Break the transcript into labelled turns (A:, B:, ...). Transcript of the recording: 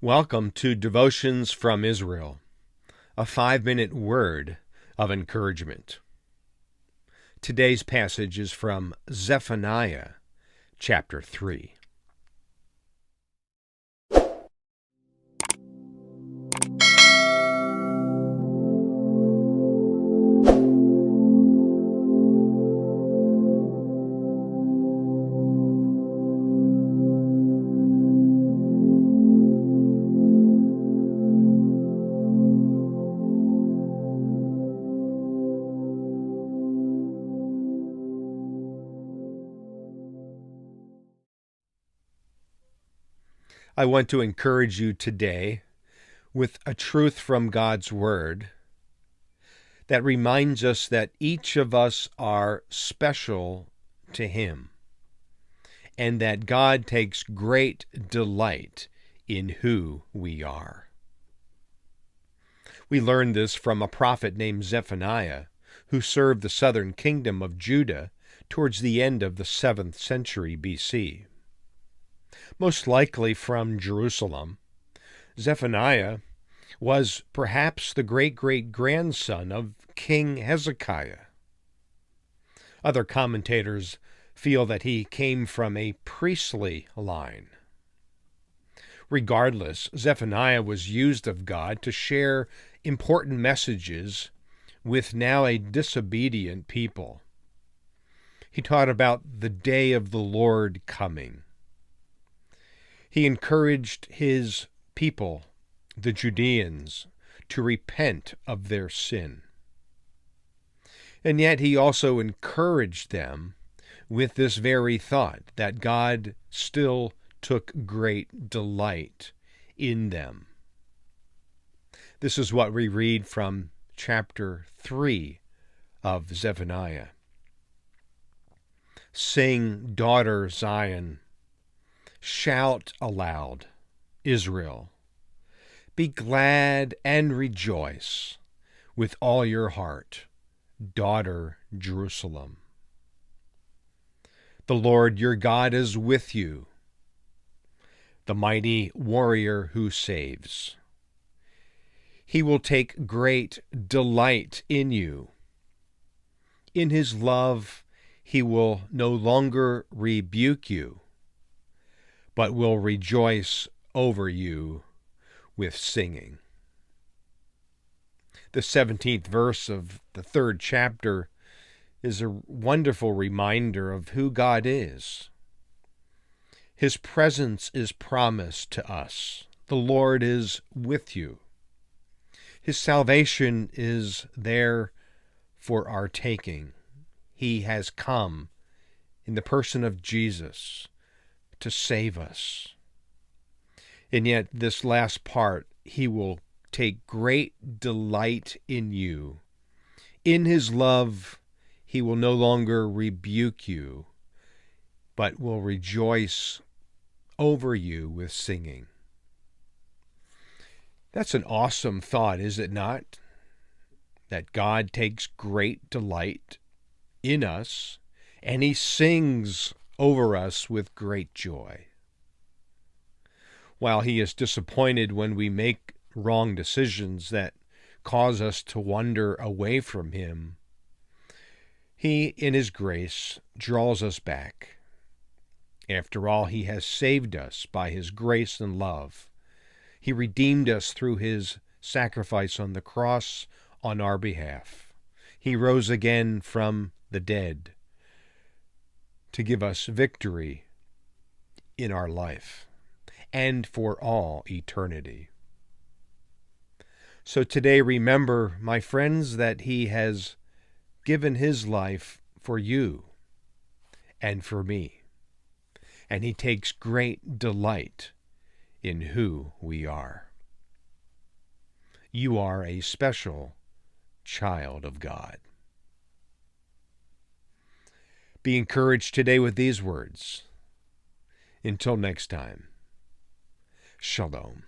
A: Welcome to Devotions from Israel, a 5-minute word of encouragement. Today's passage is from Zephaniah, chapter 3. I want to encourage you today with a truth from God's Word that reminds us that each of us are special to Him, and that God takes great delight in who we are. We learn this from a prophet named Zephaniah, who served the southern kingdom of Judah towards the end of the 7th century BC. Most likely from Jerusalem, Zephaniah was perhaps the great-great-grandson of King Hezekiah. Other commentators feel that he came from a priestly line. Regardless, Zephaniah was used of God to share important messages with now a disobedient people. He taught about the day of the Lord coming. He encouraged his people, the Judeans, to repent of their sin. And yet he also encouraged them with this very thought, that God still took great delight in them. This is what we read from chapter 3 of Zephaniah. Sing, daughter Zion. Shout aloud, Israel. Be glad and rejoice with all your heart, daughter Jerusalem. The Lord your God is with you, the mighty warrior who saves. He will take great delight in you. In his love he will no longer rebuke you, but will rejoice over you with singing. The 17th verse of the 3rd chapter is a wonderful reminder of who God is. His presence is promised to us. The Lord is with you. His salvation is there for our taking. He has come in the person of Jesus to save us. And yet this last part, he will take great delight in you. In his love, he will no longer rebuke you, but will rejoice over you with singing. That's an awesome thought, is it not? That God takes great delight in us, and he sings over us with great joy. While he is disappointed when we make wrong decisions that cause us to wander away from him, he, in his grace, draws us back. After all, he has saved us by his grace and love. He redeemed us through his sacrifice on the cross on our behalf. He rose again from the dead to give us victory in our life and for all eternity. So today, remember, my friends, that he has given his life for you and for me, and he takes great delight in who we are. You are a special child of God. Be encouraged today with these words. Until next time, Shalom.